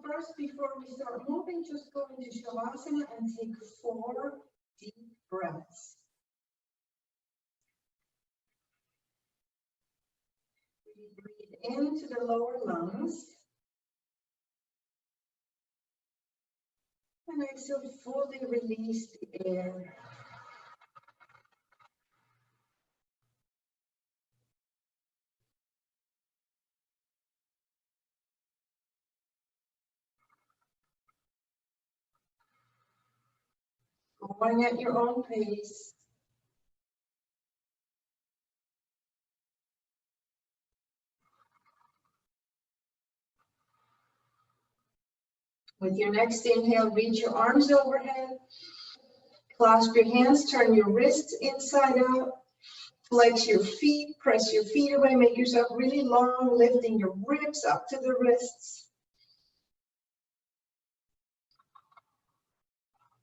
First, before we start moving, just go into Shavasana and take 4 deep breaths. We breathe into the lower lungs. And exhale, fully release the air. Going at your own pace. With your next inhale, reach your arms overhead. Clasp your hands, turn your wrists inside out. Flex your feet, press your feet away, make yourself really long, lifting your ribs up to the wrists.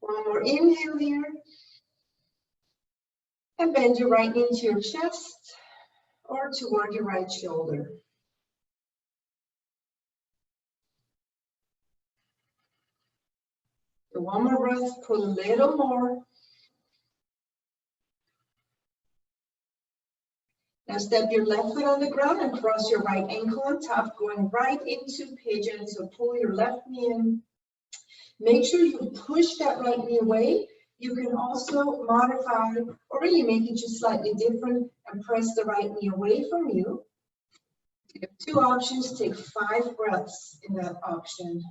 One more inhale here. And bend your right knee to your chest or toward your right shoulder. So one more breath, pull a little more. Now step your left foot on the ground and cross your right ankle on top, going right into pigeon. So pull your left knee in. Make sure you push that right knee away. You can also modify or really make it just slightly different and press the right knee away from you. You have 2 options. Take 5 breaths in that option.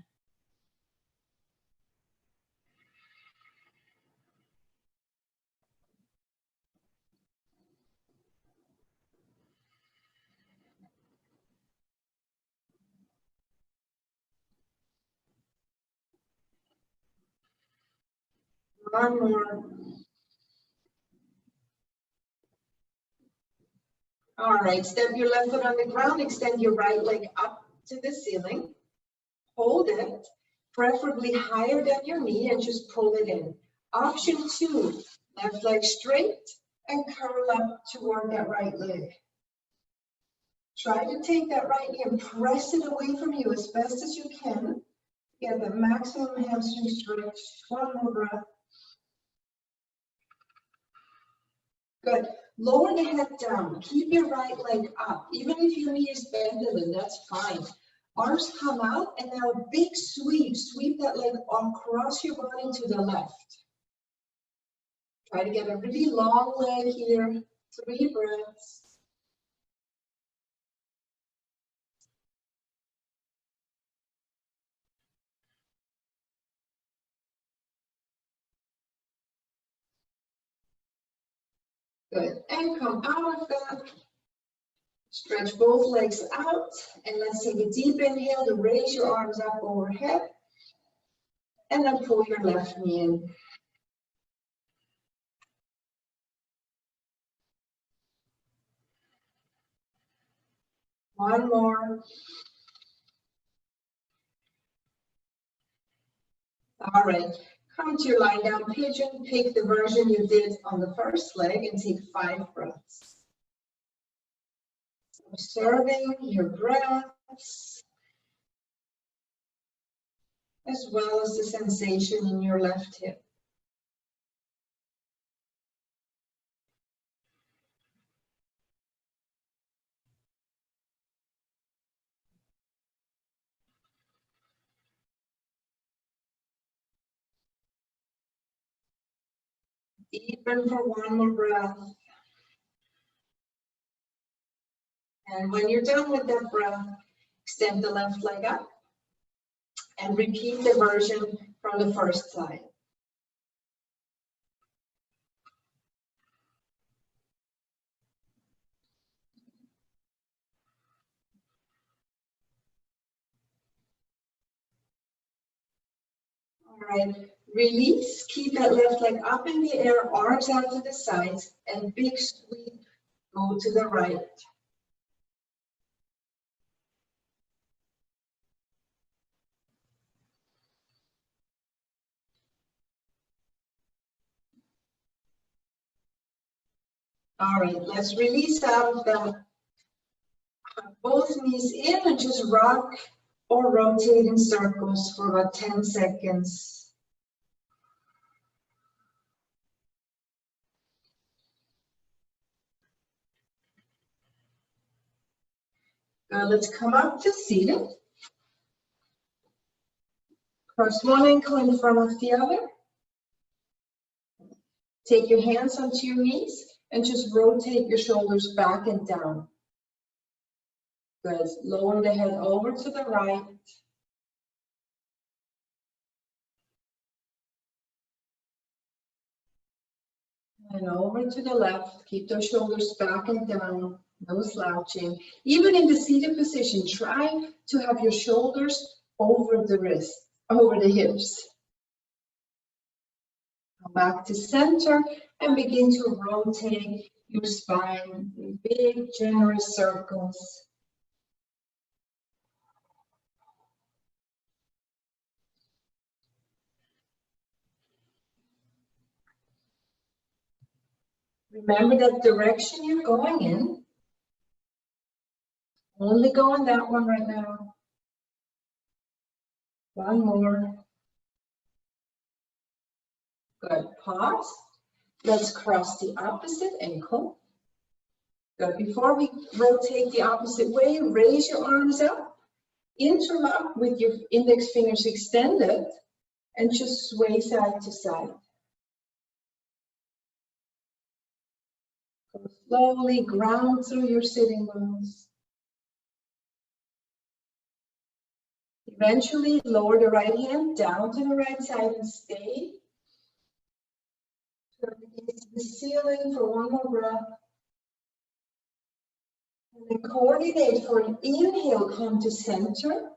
One more. All right, step your left foot on the ground, extend your right leg up to the ceiling. Hold it, preferably higher than your knee, and just pull it in. Option 2, left leg straight and curl up toward that right leg. Try to take that right knee and press it away from you as best as you can. Get the maximum hamstring stretch. One more breath. Good. Lower the head down. Keep your right leg up. Even if your knee is bent a little, that's fine. Arms come out, and now big sweep. Sweep that leg across your body to the left. Try to get a really long leg here. 3 breaths. Good. And come out of that. Stretch both legs out. And let's take a deep inhale to raise your arms up overhead. And then pull your left knee in. One more. All right. Come to your lying down pigeon. Pick the version you did on the first leg and take 5 breaths. Observing your breaths, as well as the sensation in your left hip. Deepen for one more breath. And when you're done with that breath, extend the left leg up and repeat the version from the first side. All right, release, keep that left leg up in the air, arms out to the sides, and big sweep, go to the right. All right, let's release out of that. Both knees in and just rock or rotate in circles for about 10 seconds. Now let's come up to seated. Cross one ankle in front of the other. Take your hands onto your knees and just rotate your shoulders back and down. Good. Lower the head over to the right. And over to the left. Keep those shoulders back and down. No slouching. Even in the seated position, try to have your shoulders over the wrist, over the hips. Come back to center and begin to rotate your spine in big, generous circles. Remember that direction you're going in. Only go in that one right now. One more. Good. Pause. Let's cross the opposite ankle. Good. Before we rotate the opposite way, raise your arms up. Interlock with your index fingers extended and just sway side to side. Go slowly, ground through your sitting bones. Eventually, lower the right hand down to the right side and stay. Turn against the ceiling for one more breath. And then coordinate for an inhale, come to center.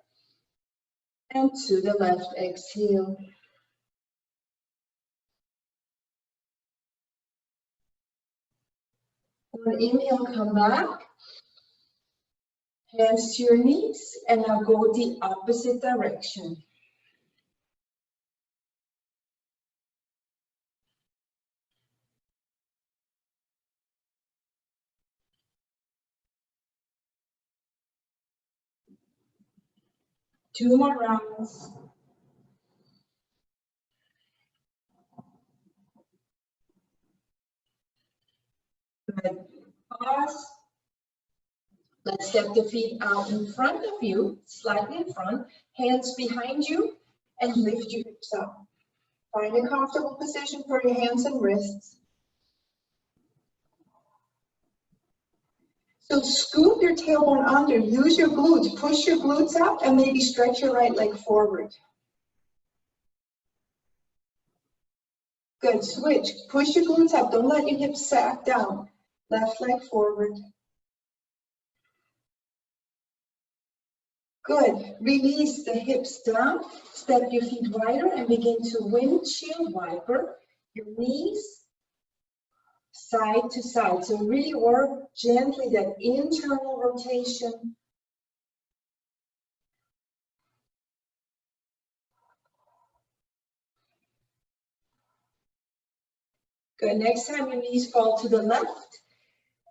And to the left, exhale. For an inhale, come back. Hands to your knees, and now go the opposite direction. Two more rounds. Good. Pause. Let's step the feet out in front of you, slightly in front, hands behind you, and lift your hips up. Find a comfortable position for your hands and wrists. So scoop your tailbone under, use your glutes, push your glutes up, and maybe stretch your right leg forward. Good, switch, push your glutes up, don't let your hips sag down. Left leg forward. Good, release the hips down, step your feet wider and begin to windshield wiper your knees side to side. So really work gently that internal rotation. Good, next time your knees fall to the left,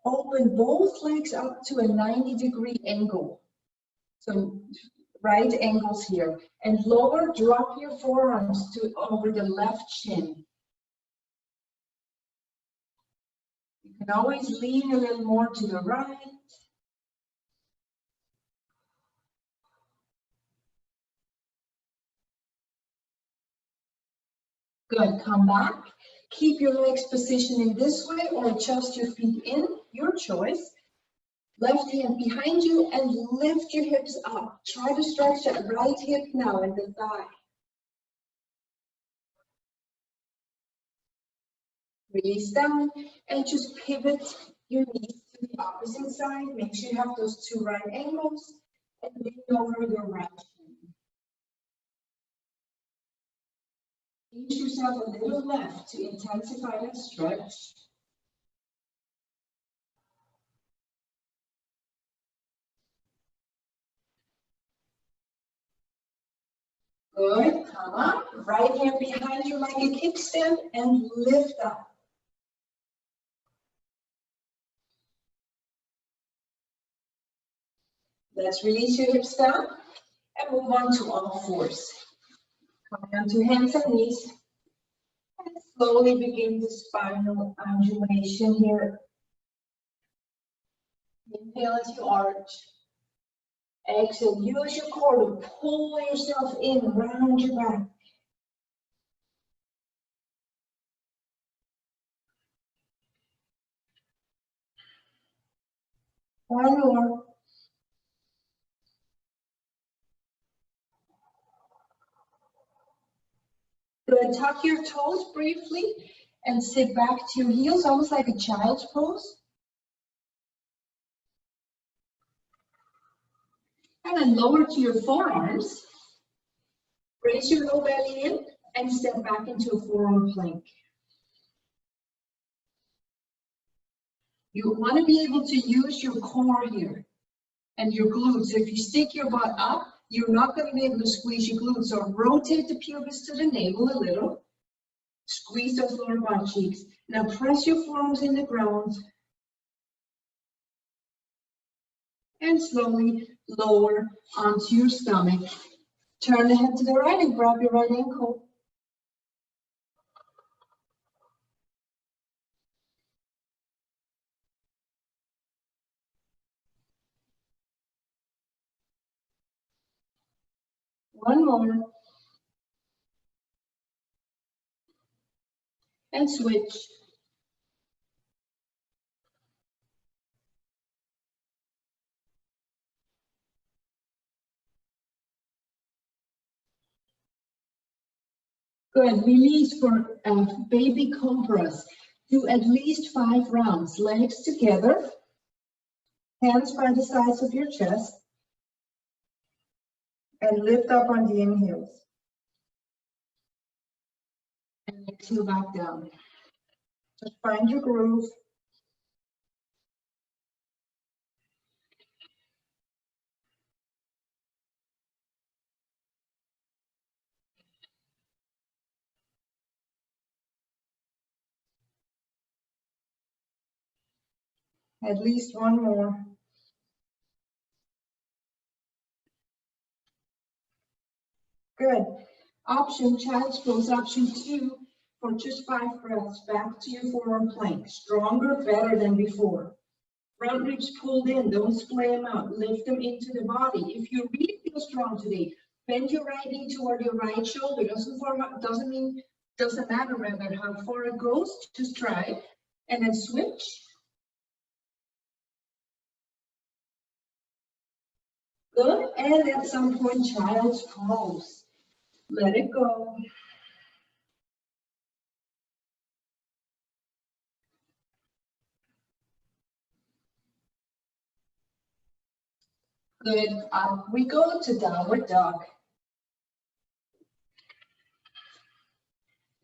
open both legs up to a 90-degree angle. So right angles here. And lower, drop your forearms to over the left shin. You can always lean a little more to the right. Good, come back. Keep your legs positioned in this way or adjust your feet in, your choice. Left hand behind you and lift your hips up. Try to stretch that right hip now and the thigh. Release down and just pivot your knees to the opposite side. Make sure you have those two right angles and lean over your right shin. Inch yourself a little left to intensify that stretch. Good, come up, right hand behind you like a kickstand and lift up. Let's release your hips down And move on to all fours. Come down to hands and knees. And slowly begin the spinal undulation here. Inhale as you arch. Exhale, use your core to pull yourself in, round your back. One more. Good, tuck your toes briefly and sit back to your heels, almost like a child's pose. And then lower to your forearms. Raise your low belly in and step back into a forearm plank. You want to be able to use your core here and your glutes. So if you stick your butt up, you're not going to be able to squeeze your glutes. So rotate the pelvis to the navel a little. Squeeze those lower butt cheeks. Now press your forearms in the ground. And slowly lower onto your stomach. Turn the head to the right and grab your right ankle. One more. And switch. Good. Release for baby cobras. Do at least 5 rounds. Legs together. Hands by the sides of your chest. And lift up on the inhales. And exhale back down. Just find your groove. At least one more. Good. Option, child's pose, option 2 for just 5 breaths. Back to your forearm plank. Stronger, better than before. Front ribs pulled in, don't splay them out. Lift them into the body. If you really feel strong today, bend your right knee toward your right shoulder. Doesn't matter rather how far it goes. Just try it. And then switch. Good. And at some point, child's pose. Let it go. Good. Up we go to downward dog.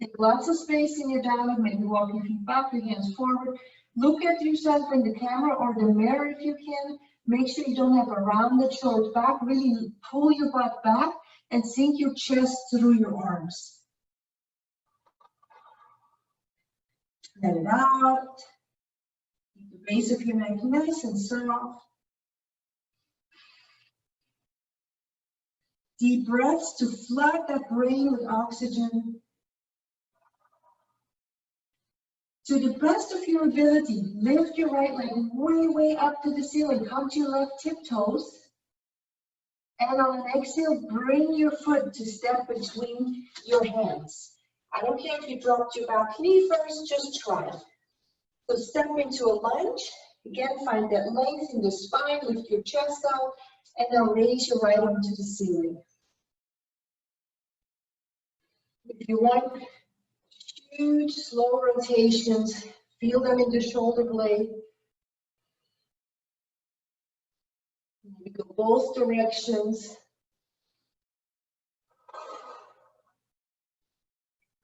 Take lots of space in your downward, maybe walk your feet back, your hands forward. Look at yourself in the camera or the mirror if you can. Make sure you don't have a rounded short back. Really pull your butt back and sink your chest through your arms. Let it out. Keep the base of your neck nice and soft. Deep breaths to flood that brain with oxygen. To the best of your ability, lift your right leg way, way up to the ceiling. Come to your left tiptoes. And on an exhale, bring your foot to step between your hands. I don't care if you dropped your back knee first, just try it. So step into a lunge. Again, find that length in the spine, lift your chest out, and then raise your right arm to the ceiling. If you want huge, slow rotations, feel them in the shoulder blade. We go both directions.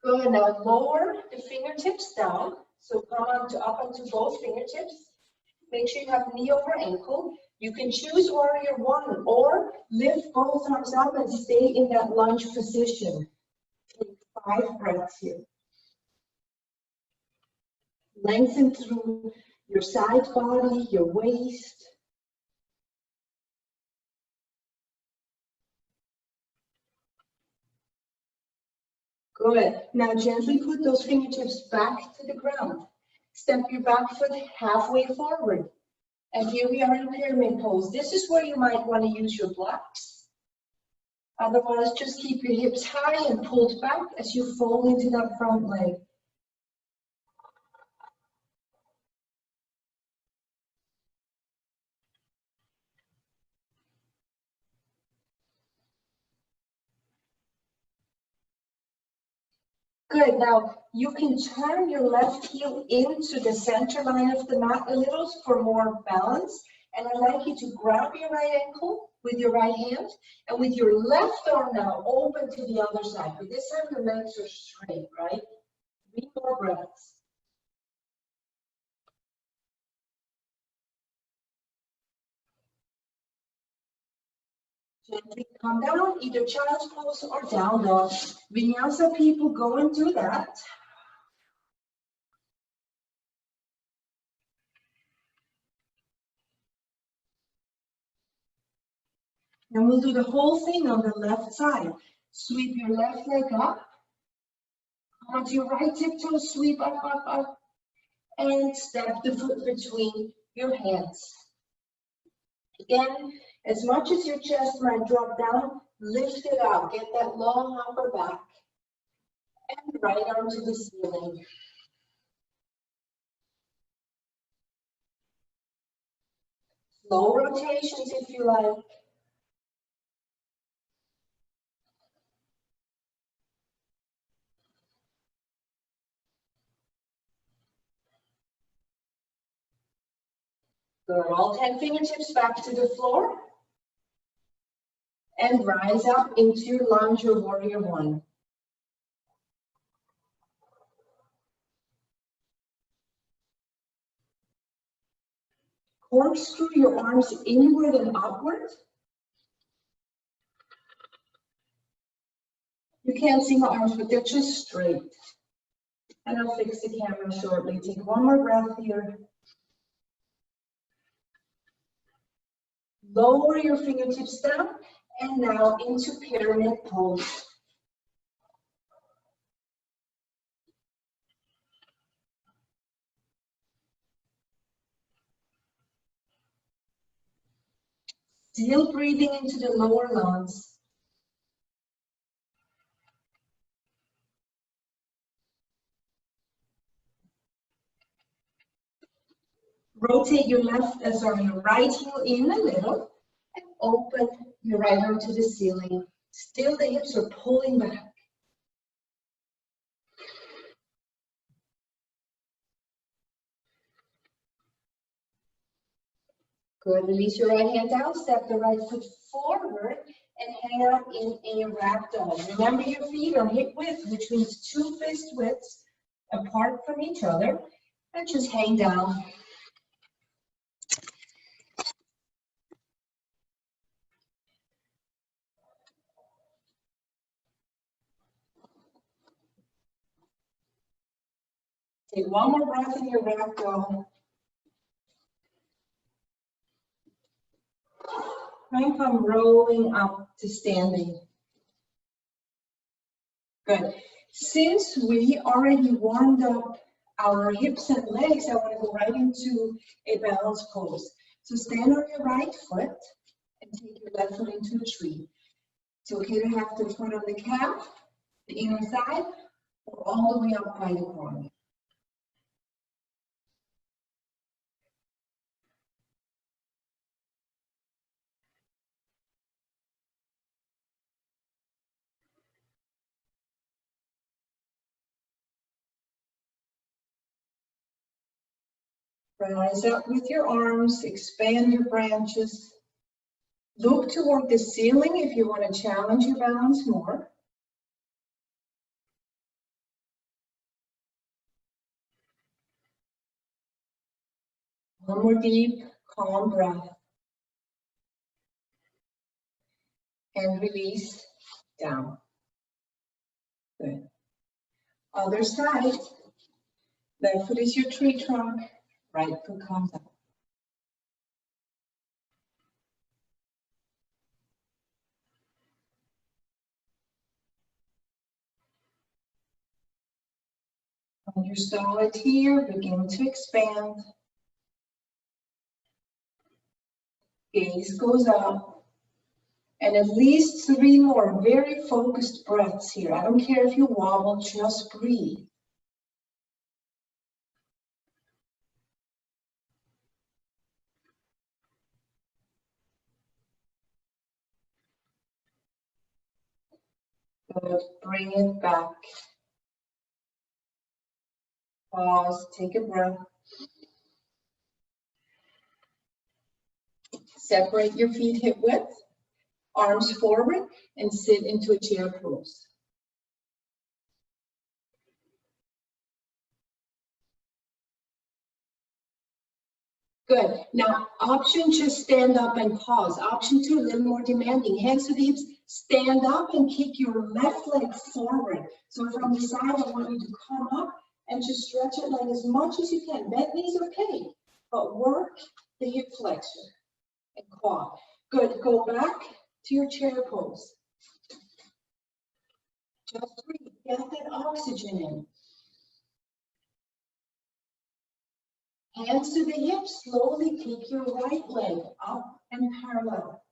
Good, now lower the fingertips down. So come up onto both fingertips. Make sure you have knee over ankle. You can choose warrior 1 or lift both arms up and stay in that lunge position. Take 5 breaths here. Lengthen through your side body, your waist. Good. Now gently put those fingertips back to the ground. Step your back foot halfway forward. And here we are in pyramid pose. This is where you might want to use your blocks. Otherwise, just keep your hips high and pulled back as you fold into that front leg. Good. Now you can turn your left heel into the center line of the mat a little for more balance. And I'd like you to grab your right ankle with your right hand, and with your left arm now open to the other side. But this time your legs are straight, right? 3 more breaths. Gently come down, either child's pose or down dog. Vinyasa people go and do that. And we'll do the whole thing on the left side. Sweep your left leg up. Onto your right tiptoe, sweep up, up, up. And step the foot between your hands. Again, as much as your chest might drop down, lift it out. Get that long upper back. And right arm to the ceiling. Slow rotations if you like. Good. All 10 fingertips back to the floor. And rise up into your lunge or warrior one. Corkscrew your arms inward and upward. You can't see my arms, but they're just straight. And I'll fix the camera shortly. Take one more breath here. Lower your fingertips down, and now into pyramid pose. Still breathing into the lower lungs. Rotate your your right heel in a little, and open your right arm to the ceiling. Still the hips are pulling back. Good, release your right hand down, step the right foot forward, and hang out in a ragdoll. Remember your feet are hip width, which means 2 fist widths apart from each other, and just hang down. Take one more breath in your ragdoll. And come rolling up to standing. Good. Since we already warmed up our hips and legs, I want to go right into a balance pose. So stand on your right foot and take your left foot into a tree. It's okay to have the foot on the calf, the inner thigh, or all the way up by the groin. Rise up with your arms, expand your branches. Look toward the ceiling if you want to challenge your balance more. One more deep, calm breath. And release down. Good. Other side. Left foot is your tree trunk. Right foot comes up. Find your solid here, begin to expand. Gaze goes up. And at least 3 more very focused breaths here. I don't care if you wobble, just breathe. Good. Bring it back. Pause, take a breath. Separate your feet hip width, arms forward, and sit into a chair pose. Good. Now, option just stand up and pause. Option 2, a little more demanding. Hands to the hips, stand up and kick your left leg forward. So from the side, I want you to come up and just stretch it like as much as you can. Bent knees okay, but work the hip flexor and quad. Good. Go back to your chair pose. Just breathe. Get that oxygen in. Hands to the hips, slowly take your right leg up and parallel.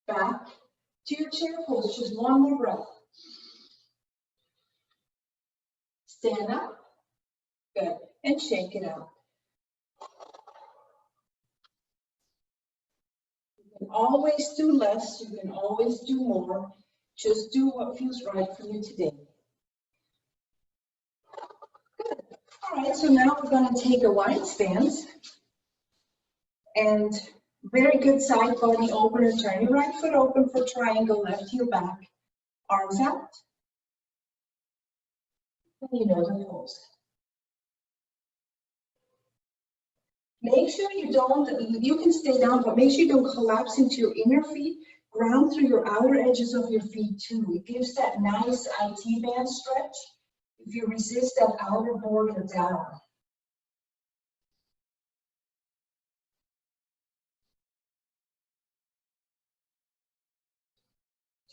Back to your chair pose, just one more breath. Stand up, good, and shake it out. You can always do less, you can always do more. Just do what feels right for you today. Good. All right, so now we're going to take a wide stance. And very good side body opener. Turn your right foot open for triangle, left heel back. Arms out. And you know the pose. Make sure you don't, you can stay down, but make sure you don't collapse into your inner feet. Ground through your outer edges of your feet too. It gives that nice IT band stretch if you resist that outer border down.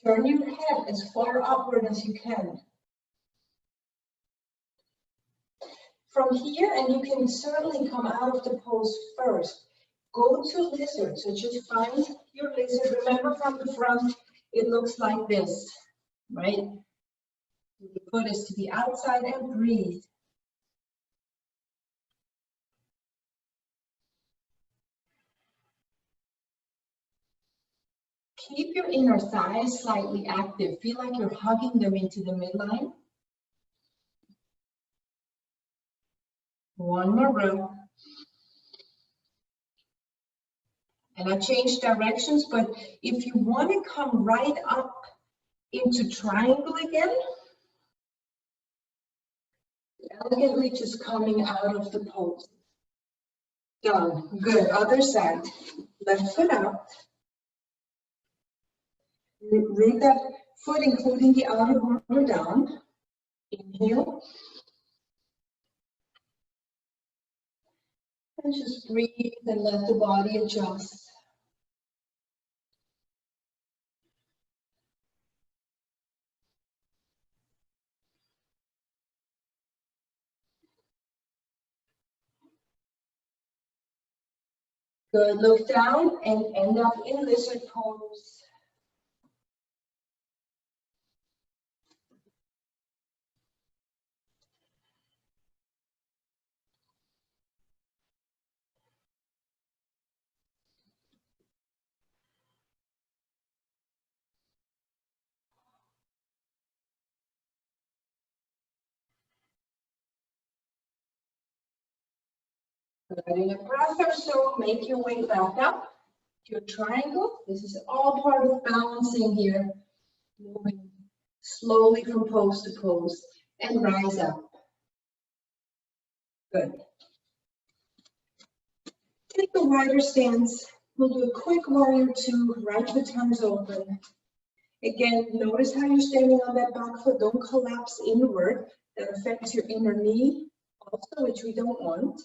Turn your head as far upward as you can. From here, and you can certainly come out of the pose first. Go to lizard, so just find your lizard. Remember from the front, it looks like this, right? The foot is to the outside and breathe. Keep your inner thighs slightly active. Feel like you're hugging them into the midline. One more breath. And I changed directions, but if you want to come right up into triangle again, elegantly just coming out of the pose. Done. Good. Other side. Left foot out. Rig that foot, including the outer border down. Inhale. And just breathe and let the body adjust. Good. Look down and end up in lizard pose. Good. In a breath or so, make your way back up to your triangle. This is all part of balancing here. Moving slowly from pose to pose and rise up. Good. Take a wider stance. We'll do a quick warrior 2, right foot comes open. Again, notice how you're standing on that back foot. Don't collapse inward. That affects your inner knee also, which we don't want.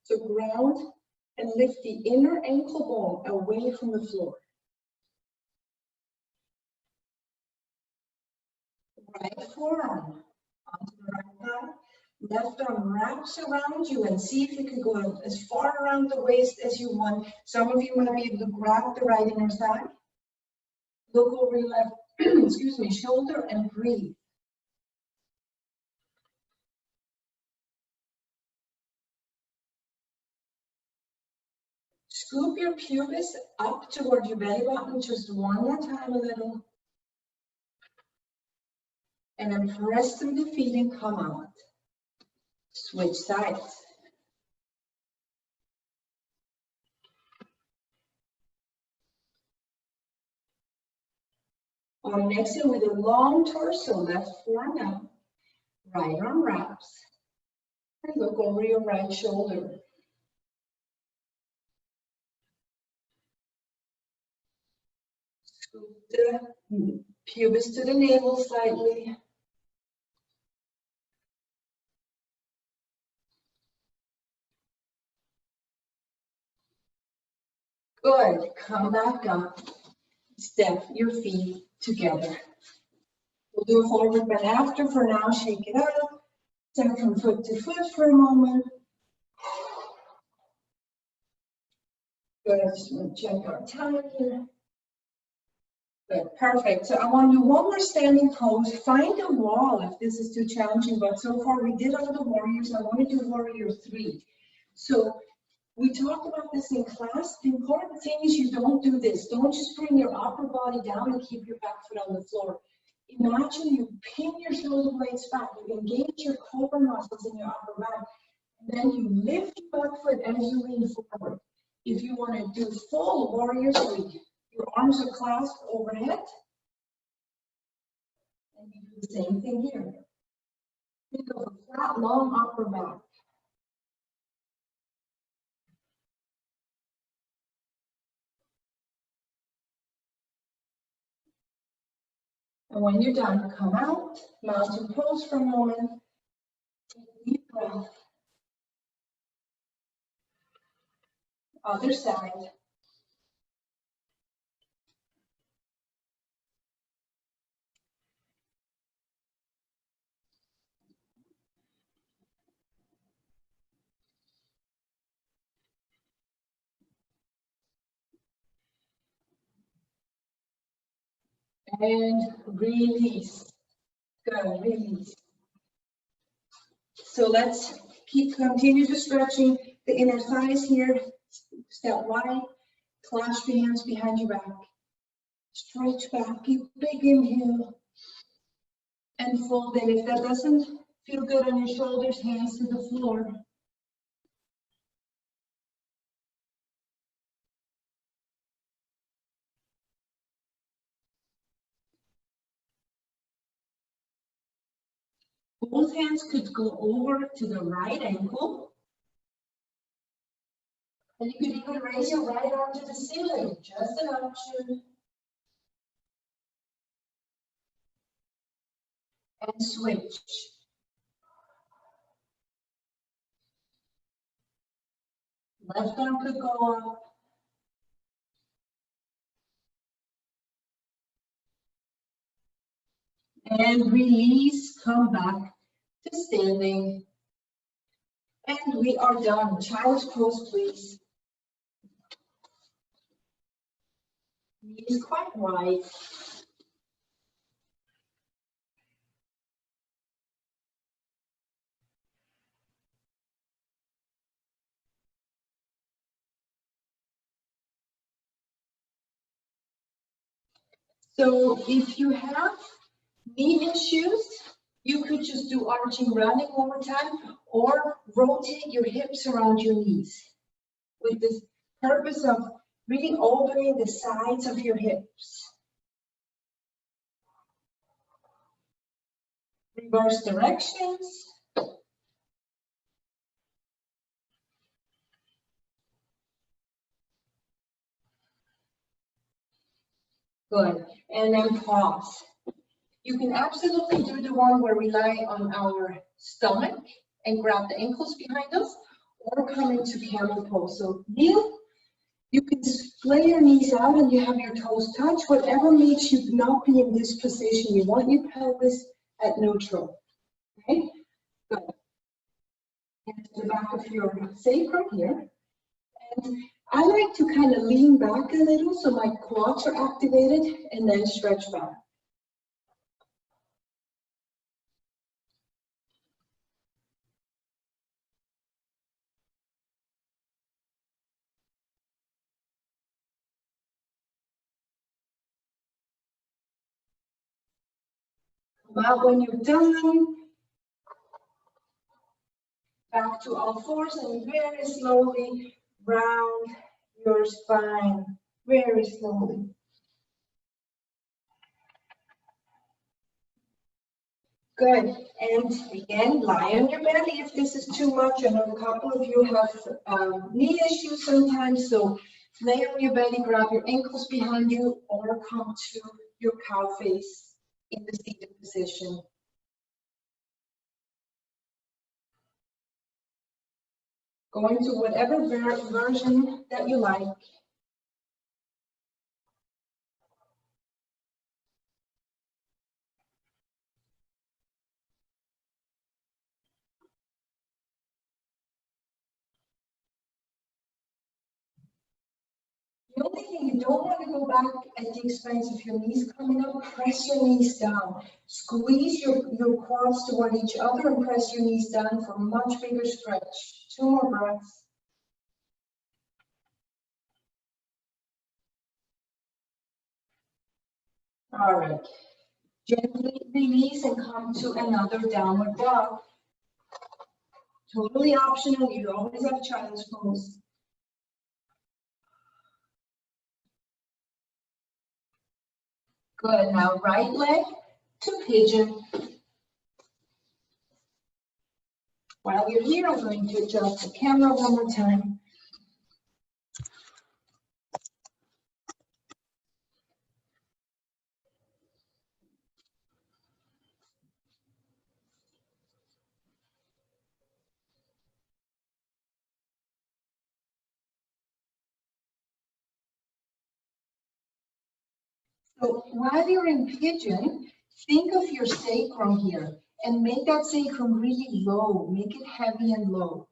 So ground and lift the inner ankle bone away from the floor. forearm onto the right thigh. Left arm wraps around you, and see if you can go out as far around the waist as you want. Some of you might be able to grab the right inner thigh. Look over your left, excuse me, shoulder and breathe. Scoop your pubis up toward your belly button just one more time a little. And then press through the feet and come out. Switch sides. On an exhale with a long torso, left forearm down, right arm wraps. And look over your right shoulder. Scoop the pubis to the navel slightly. Good. Come back up. Step your feet together. We'll do a forward bend after. For now, shake it out. Step from foot to foot for a moment. Good. Just want to check our time here. Good. Perfect. So I want to do one more standing pose. Find a wall if this is too challenging, but so far we did all the warriors. I want to do warrior 3. So we talked about this in class. The important thing is you don't do this. Don't just bring your upper body down and keep your back foot on the floor. Imagine you pin your shoulder blades back. You engage your cobra muscles in your upper back. And then you lift your back foot as you lean forward. If you want to do full warrior 3, your arms are clasped overhead. And you do the same thing here. Think of a flat, long upper back. And when you're done, come out, mountain pose for a moment. Take a deep breath. Other side. And release. Good, release. So let's continue to stretching the inner thighs here. Step wide, clasp your hands behind your back. Stretch back, keep big inhale. And fold in. If that doesn't feel good on your shoulders, hands to the floor. Both hands could go over to the right ankle. And you could even raise your right arm to the ceiling, just an option. And switch. Left arm could go up. And release, come back to standing. And we are done. Child's pose, please. Knees quite wide. So if you have knee issues, you could just do arching running over time or rotate your hips around your knees with the purpose of really opening the sides of your hips. Reverse directions. Good. And then pause. You can absolutely do the one where we lie on our stomach and grab the ankles behind us, or come into camel pose. So kneel. You can splay your knees out and you have your toes touch. Whatever makes you not be in this position. You want your pelvis at neutral. Okay, good. And to the back of your sacrum here. And I like to kind of lean back a little so my quads are activated and then stretch back. Come out when you're done. Back to all fours and very slowly round your spine. Very slowly. Good. And again, lie on your belly if this is too much. I know a couple of you have knee issues sometimes, so lay on your belly, grab your ankles behind you, or come to your cow face in the seated position. Going to whatever version that you like. The only thing you don't want to go back at the expense of your knees coming up, press your knees down. Squeeze your quads toward each other and press your knees down for a much bigger stretch. 2 more breaths. All right. Gently release and come to another downward dog. Totally optional. You always have child's pose. Good. Now right leg to pigeon. While you're here, I'm going to adjust the camera one more time. So while you're in pigeon, think of your sacrum here and make that sacrum really low. Make it heavy and low.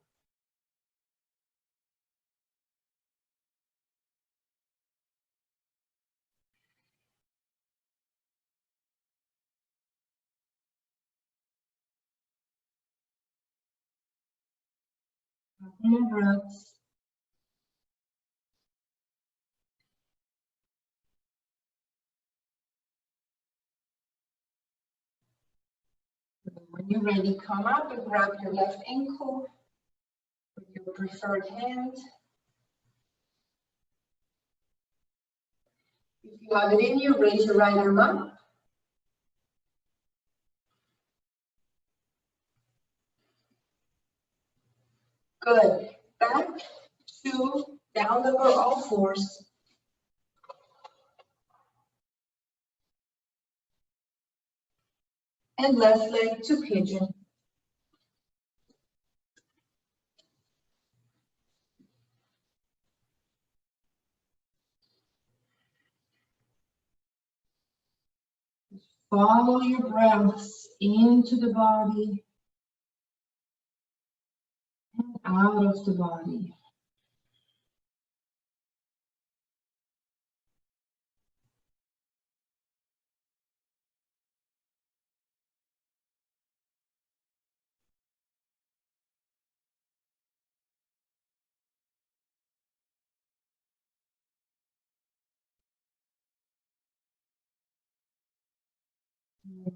More breaths. When you're ready, come up and grab your left ankle with your preferred hand. If you have it in you, raise your right arm up. Good. Back to down over all fours. And left leg to pigeon. Follow your breaths into the body and out of the body.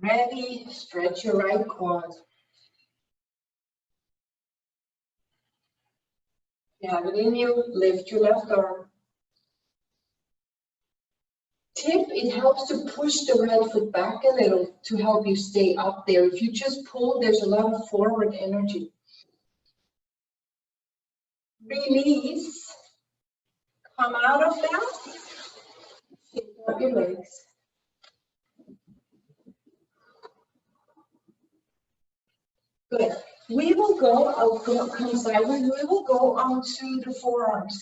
Ready, stretch your right quad. If you have it in you, lift your left arm. Tip, it helps to push the right foot back a little to help you stay up there. If you just pull, there's a lot of forward energy. Release. Come out of that. Shake up your legs. Good. We will go, I'll come sideways, we will go onto the forearms.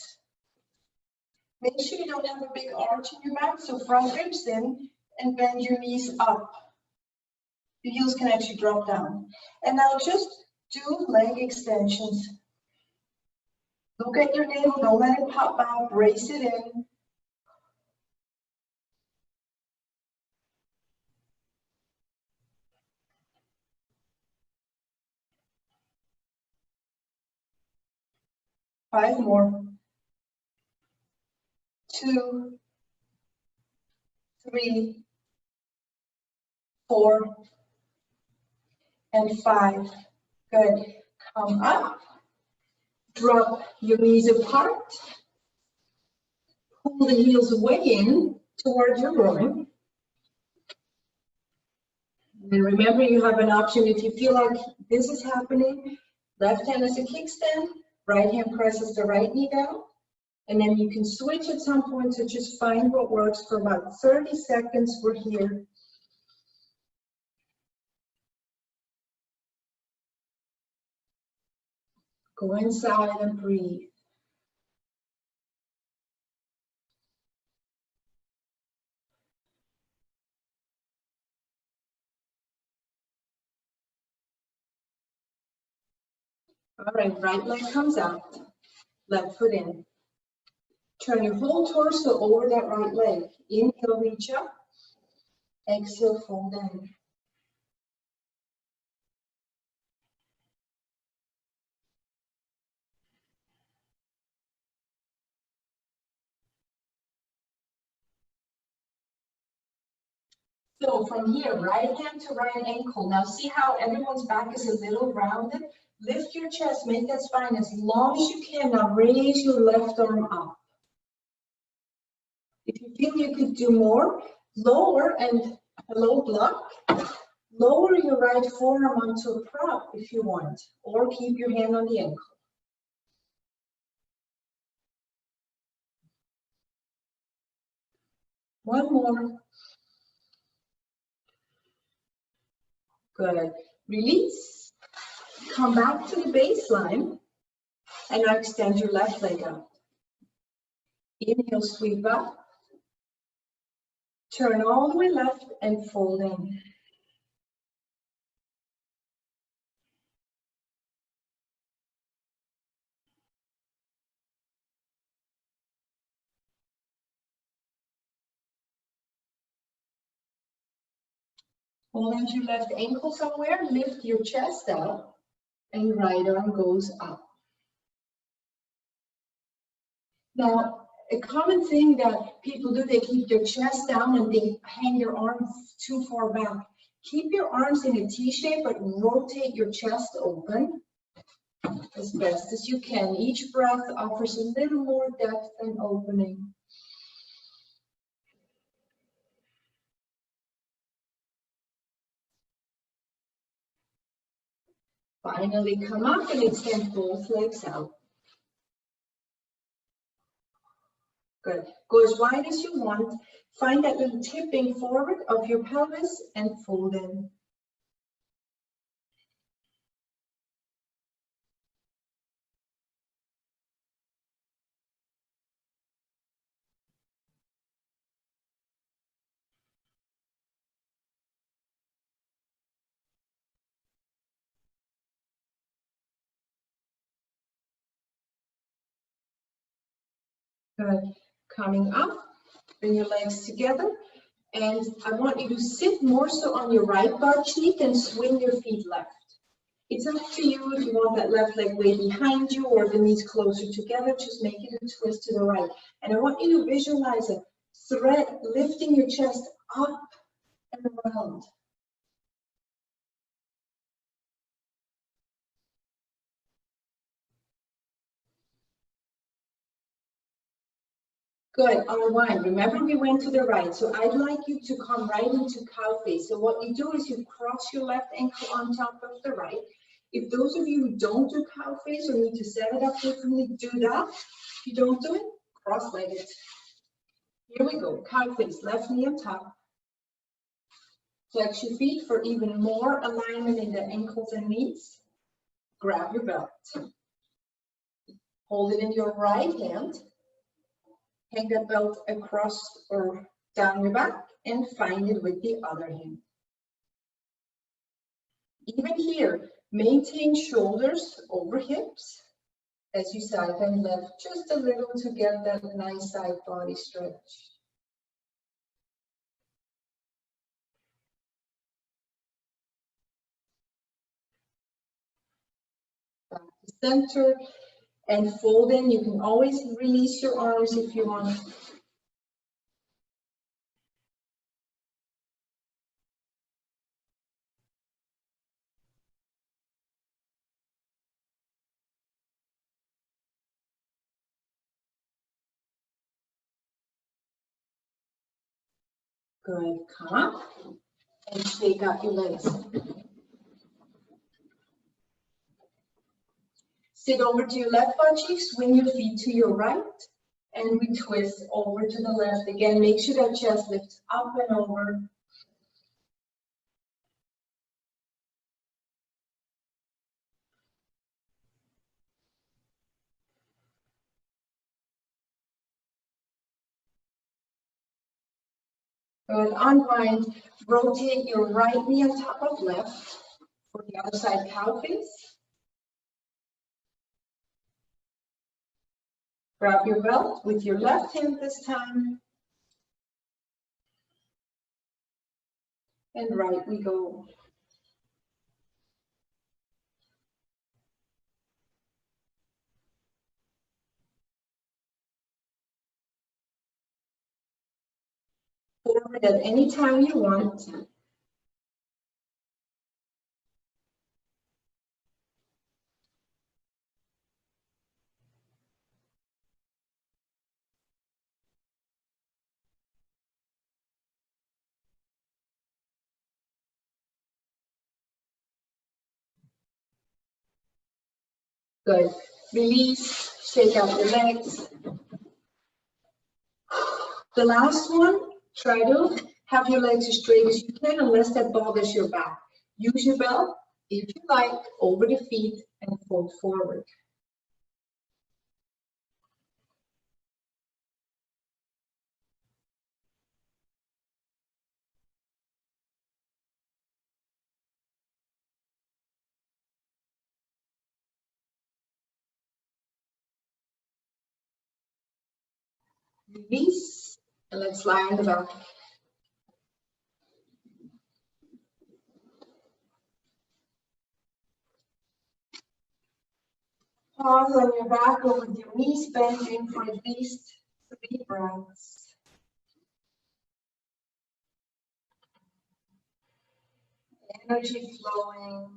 Make sure you don't have a big arch in your back, so front ribs in and bend your knees up. The heels can actually drop down. And now just do leg extensions. Look at your navel, don't let it pop out, brace it in. Five more. 2, 3, 4, and 5. Good. Come up. Drop your knees apart. Pull the heels away in towards your groin. And remember, you have an option if you feel like this is happening. Left hand is a kickstand, right hand presses the right knee down. And then you can switch at some point, so just find what works. For about 30 seconds, we're here. Go inside and breathe. All right, right leg comes out, left foot in. Turn your whole torso over that right leg. Inhale, reach up. Exhale, fold in. So from here, right hand to right ankle. Now see how everyone's back is a little rounded? Lift your chest, make that spine as long as you can. Now raise your left arm up. If you feel you could do more, lower and hello block. Lower your right forearm onto a prop if you want, or keep your hand on the ankle. One more. Good. Release. Come back to the baseline and now extend your left leg out. Inhale, sweep up. Turn all the way left and fold in. Hold onto your left ankle somewhere, lift your chest up, and right arm goes up. Now, a common thing that people do, they keep their chest down and they hang their arms too far back. Keep your arms in a T shape, but rotate your chest open as best as you can. Each breath offers a little more depth and opening. Finally, come up and extend both legs out. Good. Go as wide as you want. Find that little tipping forward of your pelvis and fold in. Good. Coming up, bring your legs together. And I want you to sit more so on your right butt cheek and swing your feet left. It's up to you if you want that left leg way behind you or the knees closer together, just make it a twist to the right. And I want you to visualize a thread lifting your chest up and around. Good, unwind. Remember we went to the right, so I'd like you to come right into cow face. So what you do is you cross your left ankle on top of the right. If those of you who don't do cow face or need to set it up differently, do that. If you don't do it, cross-legged. Here we go, cow face, left knee on top. Flex your feet for even more alignment in the ankles and knees. Grab your belt. Hold it in your right hand. Hang that belt across or down your back and find it with the other hand. Even here, maintain shoulders over hips as you side bend left just a little to get that nice side body stretch. Back to center and fold in. You can always release your arms if you want. Good. Come up and shake out your legs. Sit over to your left butt cheek, swing your feet to your right, and we twist over to the left. Again, make sure that chest lifts up and over. Good. Unwind. Rotate your right knee on top of left for the other side cow face. Grab your belt with your left hand this time. And right we go. Forward at any time you want. Good. Release, shake out your legs. The last one, try to have your legs as straight as you can unless that bothers your back. Use your belt, if you like, over the feet and fold forward. Release, and let's lie on the back. Pause on your back or with your knees bent in for at least 3 breaths. Energy flowing.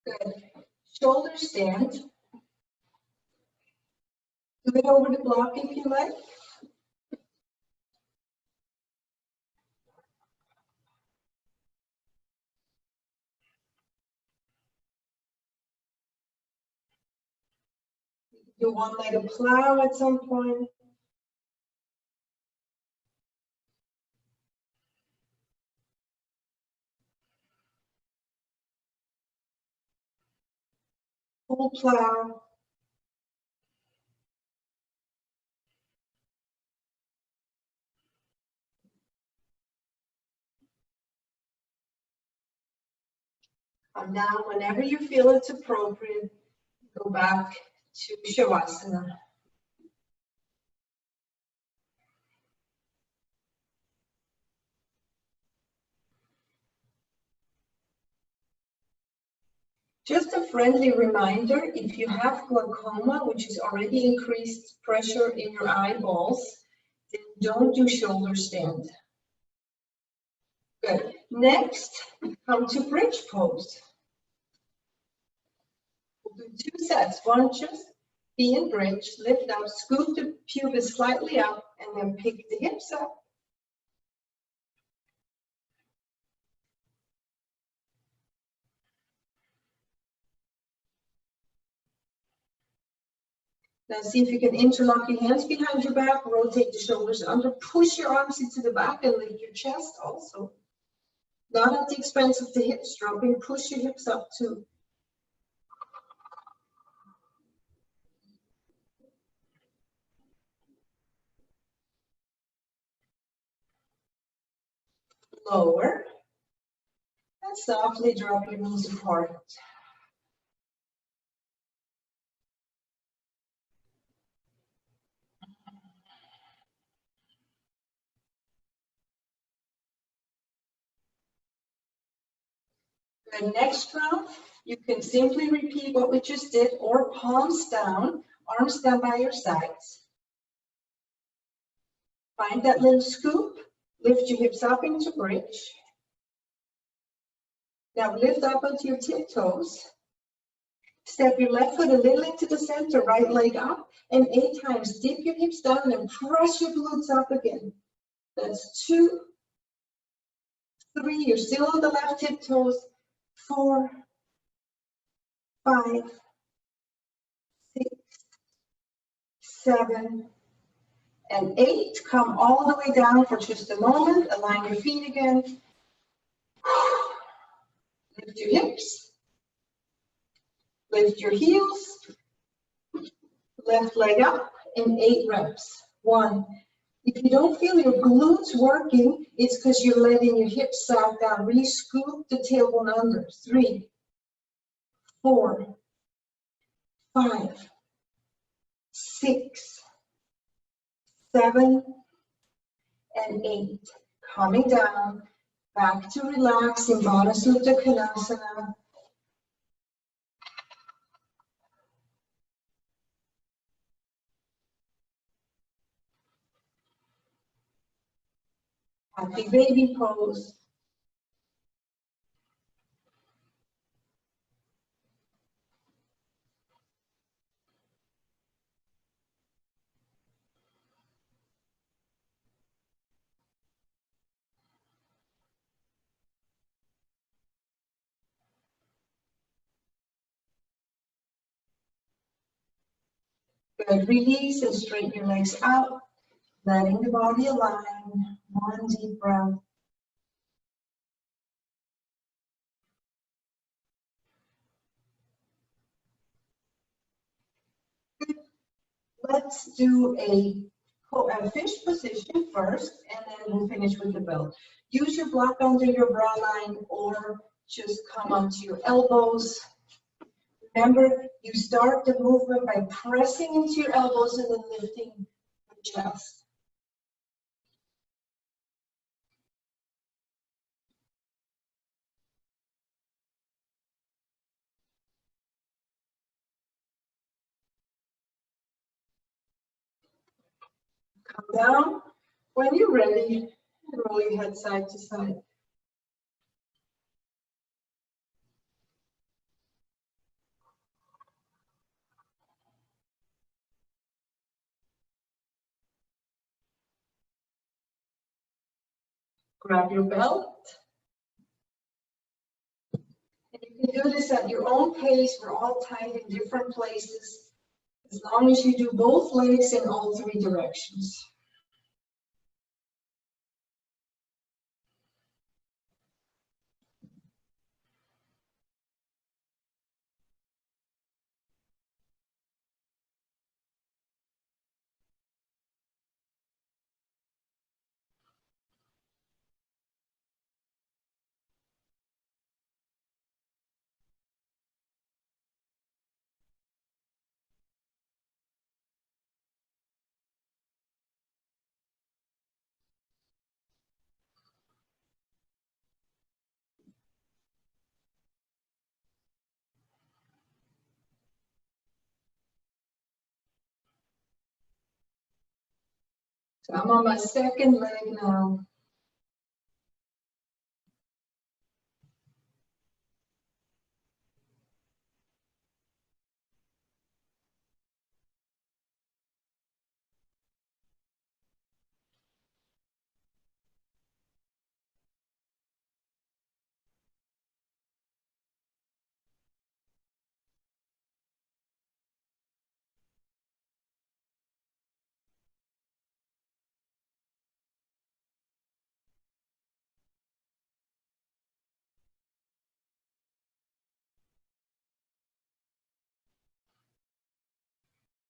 Good. Shoulder stand. Do it over the block if you like. Do one-legged plow at some point. Full plow. And now, whenever you feel it's appropriate, go back to Shavasana. Just a friendly reminder, if you have glaucoma, which is already increased pressure in your eyeballs, then don't do shoulder stand. Good. Next, come to bridge pose. We'll do 2 sets. One, just be in bridge, lift up, scoop the pubis slightly up, and then pick the hips up. Now see if you can interlock your hands behind your back, rotate the shoulders under, push your arms into the back and lift your chest also. Not at the expense of the hips, dropping, push your hips up too. lower, and softly drop your knees apart. The next round, you can simply repeat what we just did, or palms down, arms down by your sides. Find that little scoop, lift your hips up into bridge. Now lift up onto your tiptoes. Step your left foot a little into the center, right leg up, and 8 times dip your hips down and press your glutes up again. That's 2, 3, you're still on the left tiptoes, 4, 5, 6, 7, and 8. Come all the way down for just a moment. Align your feet again. Lift your hips. Lift your heels. Left leg up in 8 reps. 1. If you don't feel your glutes working, it's because you're letting your hips sag down. Really scoop the tailbone under. 3, 4, 5, 6, 7, and 8. Coming down, back to relax in Baddha Supta Konasana. Happy baby pose. Good. Release and straighten your legs out, letting the body align. 1 deep breath. Let's do a fish position first, and then we'll finish with the belt. Use your block under your bra line, or just come onto your elbows. Remember, you start the movement by pressing into your elbows and then lifting the chest. Come down. When you're ready, roll your head side to side. Grab your belt. And you can do this at your own pace. We're all tight in different places, as long as you do both legs in all 3 directions. So I'm on my second leg now.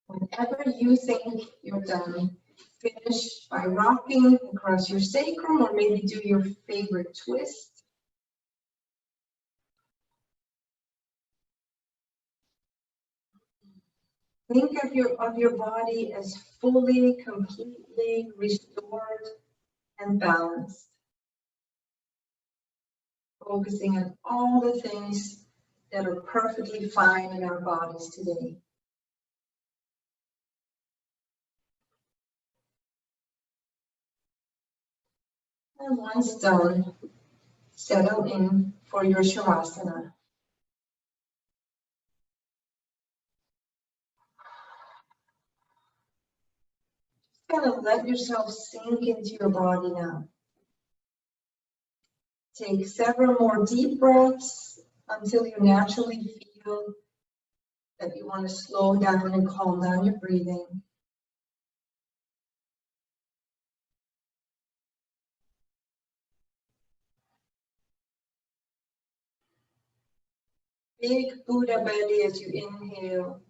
Whenever you think you're done, Finish by rocking across your sacrum, or maybe do your favorite twist. Think of your body as fully, completely restored and balanced. Focusing on all the things that are perfectly fine in our bodies today. And once done, settle in for your Shavasana. Kind of let yourself sink into your body now. Take several more deep breaths until you naturally feel that you want to slow down and calm down your breathing. Big Buddha belly as you inhale.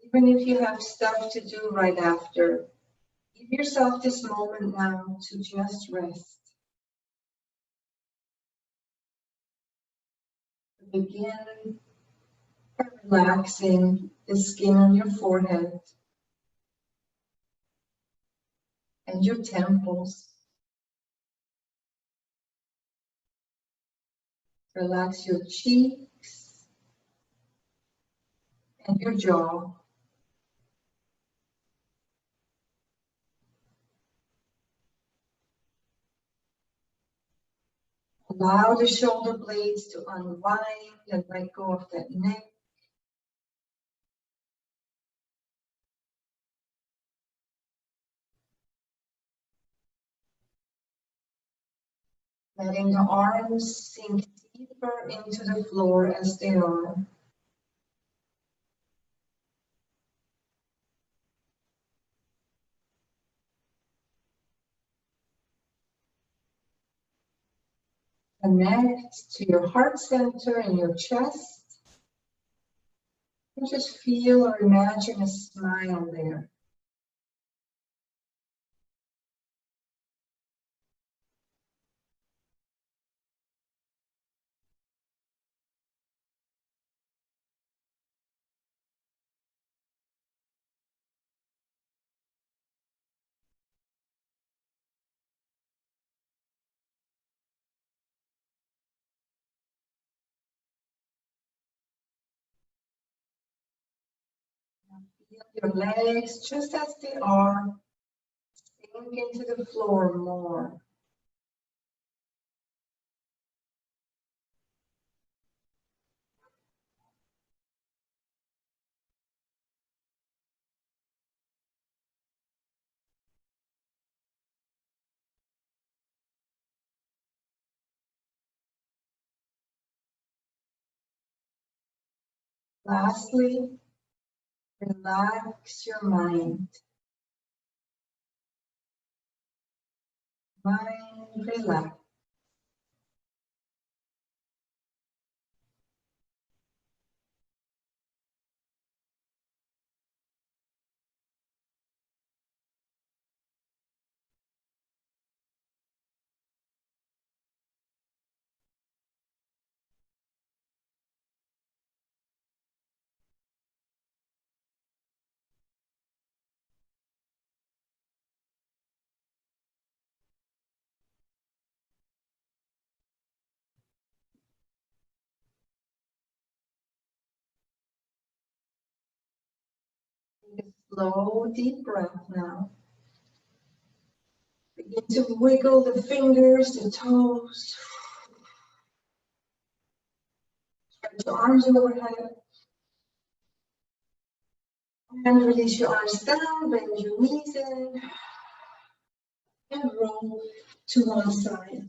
Even if you have stuff to do right after, give yourself this moment now to just rest. Begin by relaxing the skin on your forehead and your temples. Relax your cheeks and your jaw. Allow the shoulder blades to unwind and let go of that neck. Letting the arms sink deeper into the floor as they are. Connect to your heart center and your chest. And just feel or imagine a smile there. Feel your legs just as they are. Sink into the floor more. Lastly, relax your mind. Mind relax. Take a slow, deep breath now. Begin to wiggle the fingers, the toes. Stretch your arms overhead. And release your arms down, bend your knees in. And roll to one side.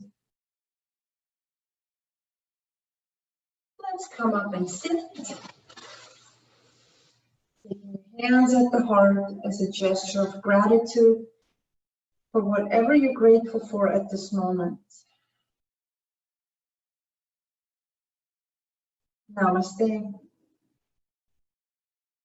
Let's come up and sit. Take your Hands at the heart as a gesture of gratitude for whatever you're grateful for at this moment. Namaste.